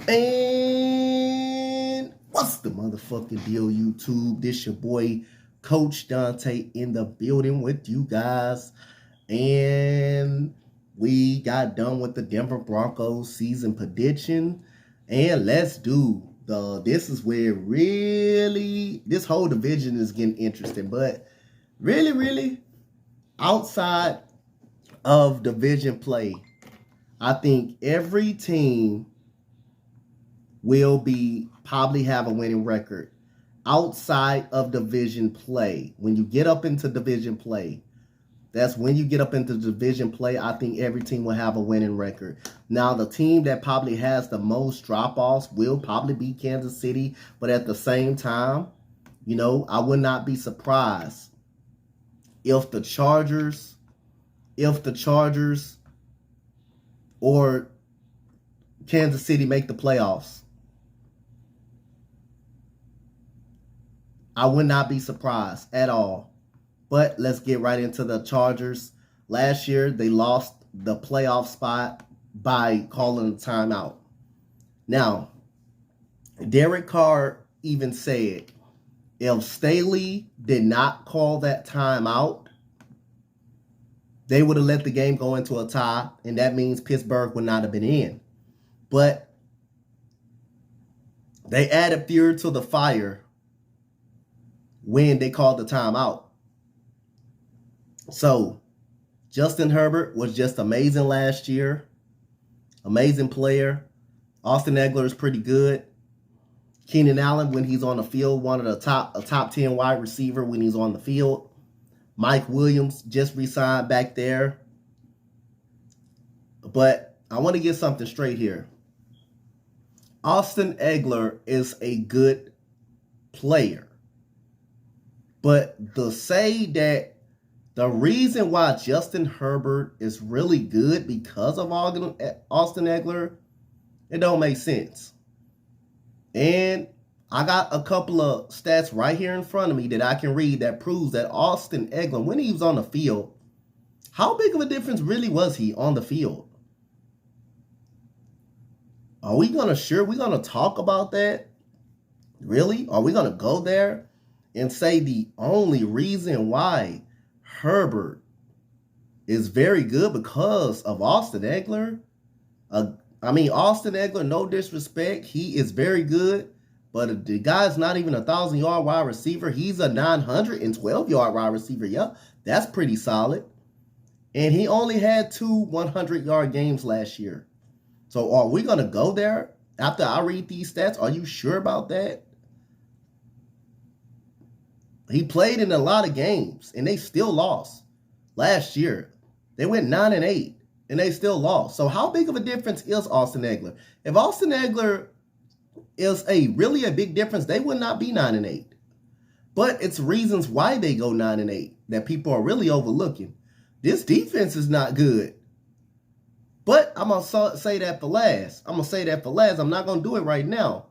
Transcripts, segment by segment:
And what's the motherfucking deal, YouTube? This your boy, Coach Dante, in the building with you guys. And we got done with the Denver Broncos season prediction. And let's do this is where really this whole division is getting interesting. But really, outside of division play, I think every team will probably have a winning record outside of division play. When you get up into division play, that's when you get up into division play, I think every team will have a winning record. Now, the team that probably has the most drop-offs will probably be Kansas City, but at the same time, I would not be surprised if the Chargers or Kansas City make the playoffs. I would not be surprised at all. But let's get right into the Chargers. Last year, they lost the playoff spot by calling a timeout. Now, Derek Carr even said, if Staley did not call that timeout, they would have let the game go into a tie, and that means Pittsburgh would not have been in. But they added fuel to the fire when they called the timeout. So, Justin Herbert was just amazing last year. Amazing player. Austin Ekeler is pretty good. Keenan Allen, when he's on the field, one of the top 10 wide receiver when he's on the field. Mike Williams just re-signed back there. But I want to get something straight here. Austin Ekeler is a good player. But to say that the reason why Justin Herbert is really good because of Austin Ekeler, it don't make sense. And I got a couple of stats right here in front of me that I can read that proves that Austin Ekeler, when he was on the field, how big of a difference really was he on the field? Are we going to talk about that? Really? Are we going to go there and say the only reason why Herbert is very good because of Austin Ekeler? Austin Ekeler, no disrespect, he is very good, but the guy's not even a 1,000-yard wide receiver. He's a 912-yard wide receiver. Yeah, that's pretty solid. And he only had 2 100-yard games last year. So are we going to go there after I read these stats? Are you sure about that? He played in a lot of games, and they still lost. Last year, they went 9-8, and they still lost. So how big of a difference is Austin Ekeler? If Austin Ekeler is really a big difference, they would not be 9-8. But it's reasons why they go 9-8 that people are really overlooking. This defense is not good. But I'm going to say that for last. I'm not going to do it right now.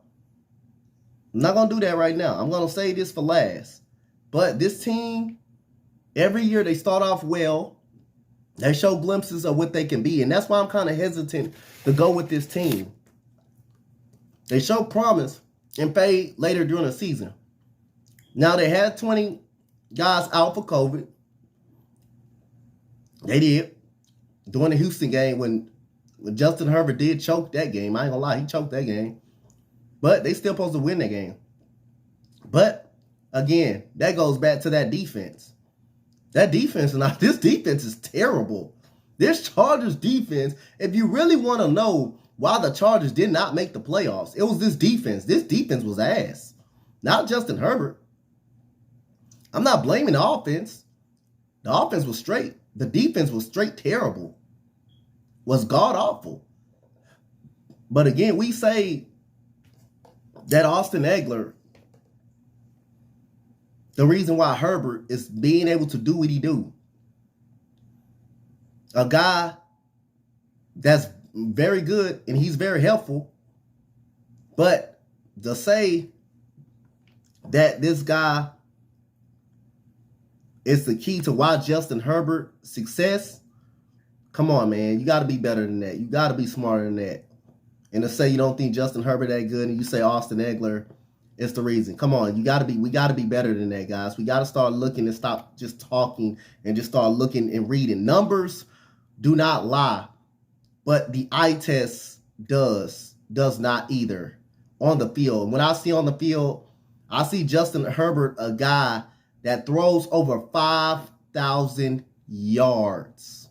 I'm not going to do that right now. I'm going to say this for last. But this team, every year they start off well. They show glimpses of what they can be. And that's why I'm kind of hesitant to go with this team. They show promise and fade later during the season. Now, they had 20 guys out for COVID. They did. During the Houston game when Justin Herbert did choke that game. I ain't going to lie, he choked that game. But they still supposed to win that game. But, again, that goes back to that defense. This defense is terrible. This Chargers defense, if you really want to know why the Chargers did not make the playoffs, it was this defense. This defense was ass. Not Justin Herbert. I'm not blaming the offense. The offense was straight. The defense was straight terrible. Was god-awful. But again, we say that Austin Ekeler, the reason why Herbert is being able to do what he do. A guy that's very good and he's very helpful. But to say that this guy is the key to why Justin Herbert's success, come on, man. You got to be better than that. You got to be smarter than that. and to say you don't think Justin Herbert that good, and you say Austin Ekeler is the reason. Come on, we got to be better than that, guys. We got to start looking and stop just talking and just start looking and reading. Numbers do not lie, but the eye test does not either on the field. When I see on the field, I see Justin Herbert, a guy that throws over 5,000 yards.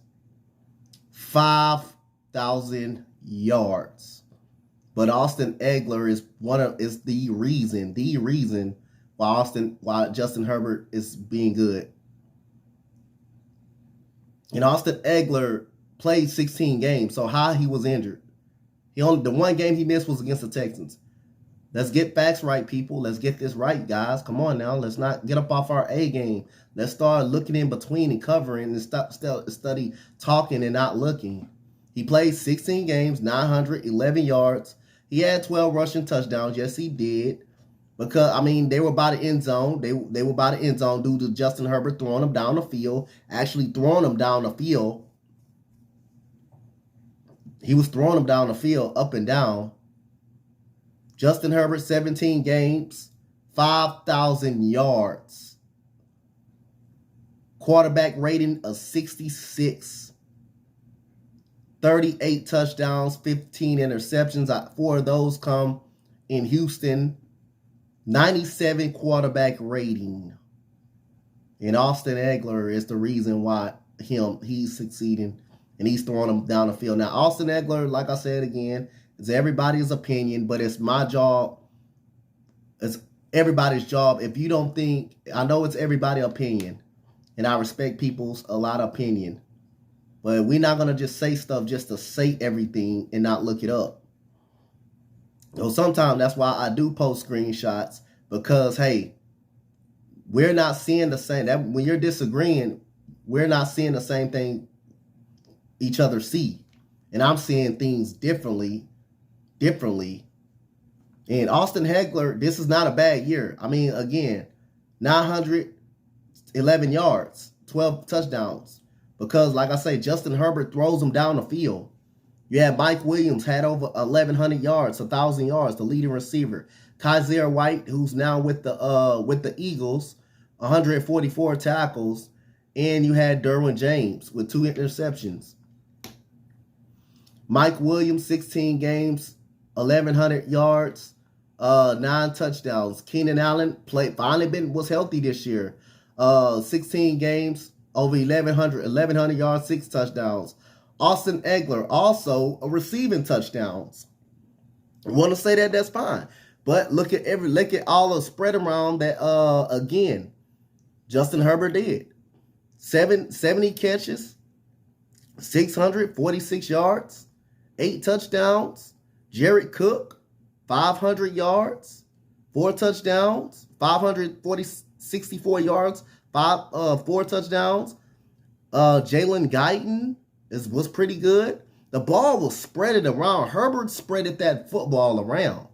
5,000 yards. But Austin Ekeler is the reason why Justin Herbert is being good. And Austin Ekeler played 16 games, so how he was injured. The one game he missed was against the Texans. Let's get facts right, people. Let's get this right, guys. Come on now. Let's not get up off our A game. Let's start looking in between and covering and study talking and not looking. He played 16 games, 911 yards. He had 12 rushing touchdowns. Yes, he did. Because, I mean, they were by the end zone. They were by the end zone due to Justin Herbert throwing them down the field. Actually throwing them down the field. He was throwing them down the field, up and down. Justin Herbert, 17 games, 5,000 yards. Quarterback rating of 66. 38 touchdowns, 15 interceptions. 4 of those come in Houston. 97 quarterback rating. And Austin Ekeler is the reason why he's succeeding and he's throwing them down the field. Now, Austin Ekeler, like I said again, it's everybody's opinion, but it's my job. It's everybody's job. If you don't think, I know it's everybody's opinion, and I respect people's a lot of opinion, but we're not going to just say stuff just to say everything and not look it up. So sometimes that's why I do post screenshots, because, hey, we're not seeing the same. That when you're disagreeing, we're not seeing the same thing each other see. And I'm seeing things differently. And Austin Ekeler, this is not a bad year. I mean, again, 911 yards, 12 touchdowns. Because, like I say, Justin Herbert throws them down the field. You had Mike Williams had over 1,100 yards, 1,000 yards, the leading receiver. Kaiser White, who's now with the Eagles, 144 tackles. And you had Derwin James with 2 interceptions. Mike Williams, 16 games, 1,100 yards, 9 touchdowns. Keenan Allen was healthy this year. 16 games, over 1,100 yards, 6 touchdowns. Austin Ekeler, also a receiving touchdowns. I want to say that's fine. But look at all the spread around that again, Justin Herbert did. 70 catches, 646 yards, 8 touchdowns. Jared Cook, 500 yards, 4 touchdowns, 64 yards, 4 touchdowns. Jalen Guyton was pretty good. The ball was spreaded around. Herbert spreaded that football around.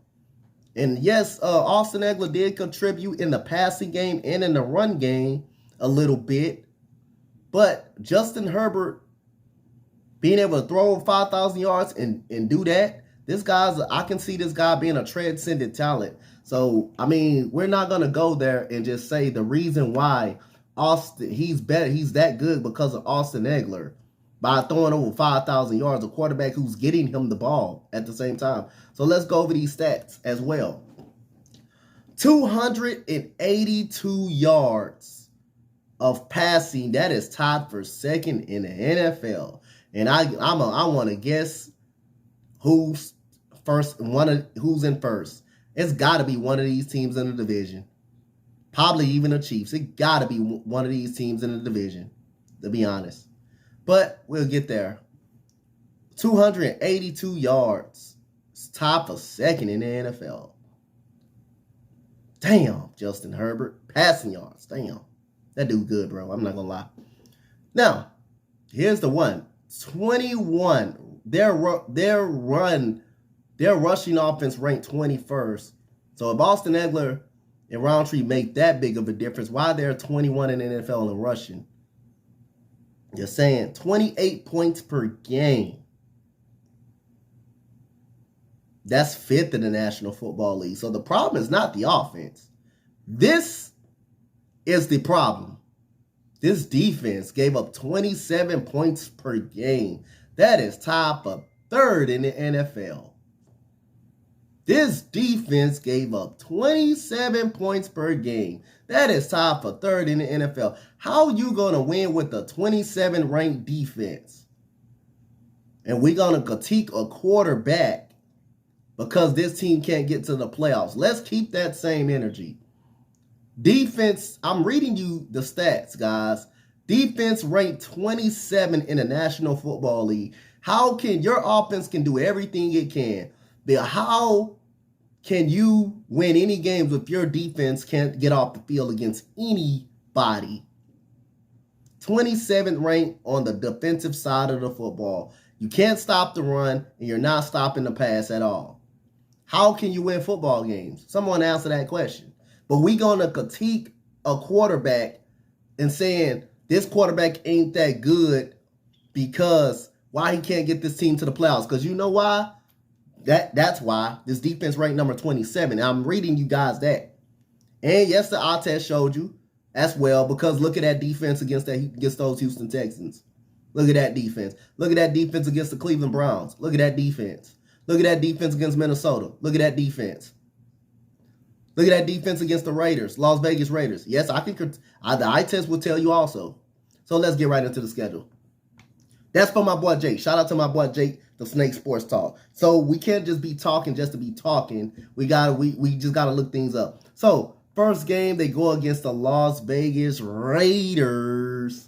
And yes, Austin Ekeler did contribute in the passing game and in the run game a little bit. But Justin Herbert being able to throw 5,000 yards and do that, I can see this guy being a transcendent talent. So, I mean, we're not going to go there and just say the reason why he's that good because of Austin Ekeler by throwing over 5,000 yards, a quarterback who's getting him the ball at the same time. So let's go over these stats as well. 282 yards of passing. That is tied for second in the NFL. And I want to guess who's in first. It's got to be one of these teams in the division. Probably even the Chiefs. It got to be one of these teams in the division, to be honest. But we'll get there. 282 yards. It's tied for second in the NFL. Damn, Justin Herbert. Passing yards. Damn. That dude good, bro. I'm not going to lie. Now, here's the one. 21. Their rushing offense ranked 21st. So if Austin Ekeler and Roundtree make that big of a difference, why they're 21 in the NFL in rushing? You're saying 28 points per game. That's 5th in the National Football League. So the problem is not the offense. This is the problem. This defense gave up 27 points per game. That is tied for 3rd in the NFL. This defense gave up 27 points per game. That is tied for 3rd in the NFL. How are you going to win with a 27 ranked defense? And we're going to critique a quarterback because this team can't get to the playoffs. Let's keep that same energy. Defense, I'm reading you the stats, guys. Defense ranked 27 in the National Football League. How can your offense can do everything it can? But how can you win any games if your defense can't get off the field against anybody? 27th ranked on the defensive side of the football. You can't stop the run, and you're not stopping the pass at all. How can you win football games? Someone answer that question. But we're going to critique a quarterback and saying this quarterback ain't that good because why he can't get this team to the playoffs. Because you know why? That's why. This defense ranked number 27. I'm reading you guys that. And yes, the eye test showed you as well, because look at that defense against those Houston Texans. Look at that defense. Look at that defense against the Cleveland Browns. Look at that defense. Look at that defense against Minnesota. Look at that defense. Look at that defense against the Raiders, Las Vegas Raiders. Yes, the eye test will tell you also. So let's get right into the schedule. That's for my boy Jake. Shout out to my boy Jake, the Snake Sports Talk. So we can't just be talking just to be talking. We just gotta look things up. So first game, they go against the Las Vegas Raiders.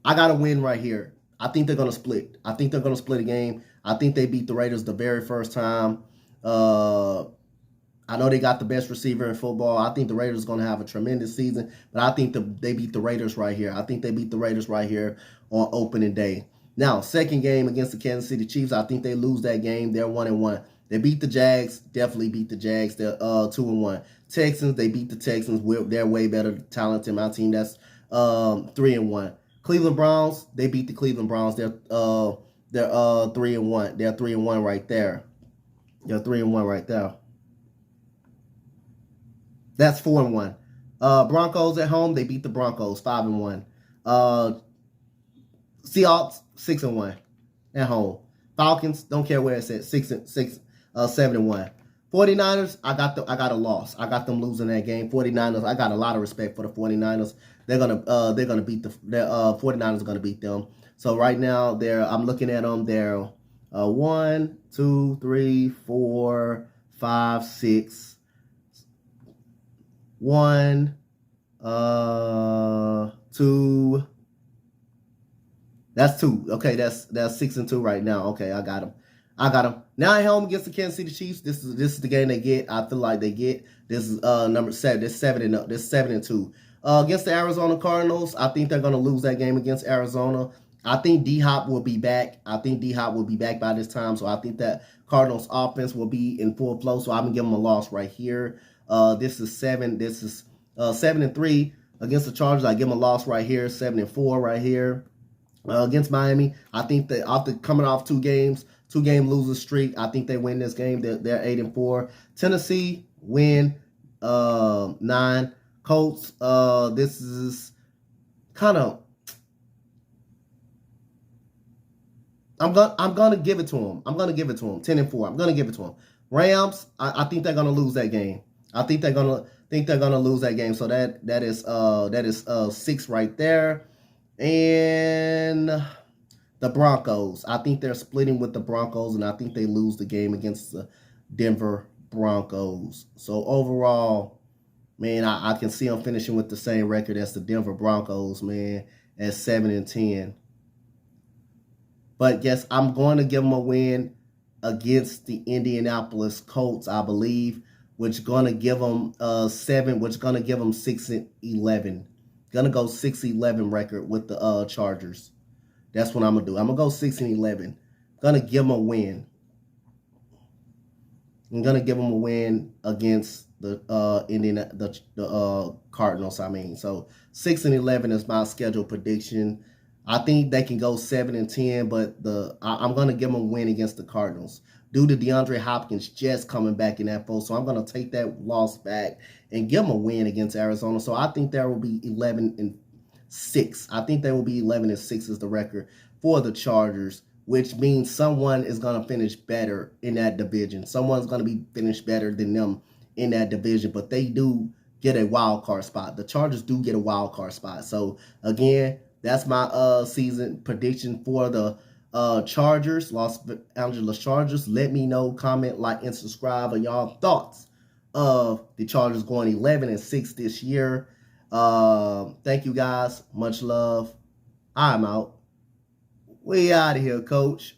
I got to win right here. I think they're going to split. I think they're going to split a game. I think they beat the Raiders the very first time. I know they got the best receiver in football. I think the Raiders are going to have a tremendous season, but I think they beat the Raiders right here. I think they beat the Raiders right here on opening day. Now, second game against the Kansas City Chiefs, I think they lose that game. They're 1-1. They beat the Jags, definitely beat the Jags. They're 2-1. Texans, they beat the Texans. They're way better talent than my team. That's 3-1. Cleveland Browns, they beat the Cleveland Browns. They're 3-1. They're 3-1 right there. They're 3-1 right there. That's 4-1. Broncos at home, they beat the Broncos 5-1. Seahawks 6-1 at home. Falcons, don't care where it's at, 7-1. 49ers, I got a loss. I got them losing that game. 49ers, I got a lot of respect for the 49ers. They're gonna beat the 49ers are gonna beat them. So right now I'm looking at them. They're 1, 2, 3, 4, 5, 6. 1, 2. That's 2. Okay, that's 6-2 right now. Okay, I got them. Now at home against the Kansas City Chiefs. This is the game they get. I feel like they get. This is number 7. This 7-0. This 7-2. Against the Arizona Cardinals, I think they're gonna lose that game against Arizona. I think D-Hop will be back. I think D-Hop will be back by this time. So I think that Cardinals offense will be in full flow. So I'm gonna give them a loss right here. This is 7. This is 7-3 against the Chargers. I give them a loss right here. 7-4 right here. Against Miami, I think that after coming off 2-game losing streak, I think they win this game. They're 8-4. Tennessee win 9. Colts, this is kind of I'm gonna give it to them. 10-4. I'm gonna give it to them. Rams, I think they're gonna lose that game. I think they're gonna lose that game. So that is 6 right there. And the Broncos, I think they're splitting with the Broncos, and I think they lose the game against the Denver Broncos. So overall, man, I can see them finishing with the same record as the Denver Broncos, man, at 7-10. But yes, I'm going to give them a win against the Indianapolis Colts, I believe, which is going to give them 7, which is going to give them 6-11. Gonna go 6-11 record with the Chargers. That's what I'm gonna do. I'm gonna go 6-11. Gonna give them a win. I'm gonna give them a win against the Cardinals. I mean, so 6-11 is my schedule prediction. I think they can go 7-10, but I'm gonna give them a win against the Cardinals due to DeAndre Hopkins just coming back in that fold. So I'm gonna take that loss back and give them a win against Arizona. So I think there will be 11-6. I think they will be 11-6 is the record for the Chargers, which means someone is gonna finish better in that division. Someone's gonna be finished better than them in that division, but they do get a wild card spot. The Chargers do get a wild card spot. So again, that's my season prediction for the Chargers, Los Angeles Chargers. Let me know, comment, like, and subscribe on y'all thoughts of the Chargers going 11-6 this year. Thank you guys. Much love. I'm out. We out of here, coach.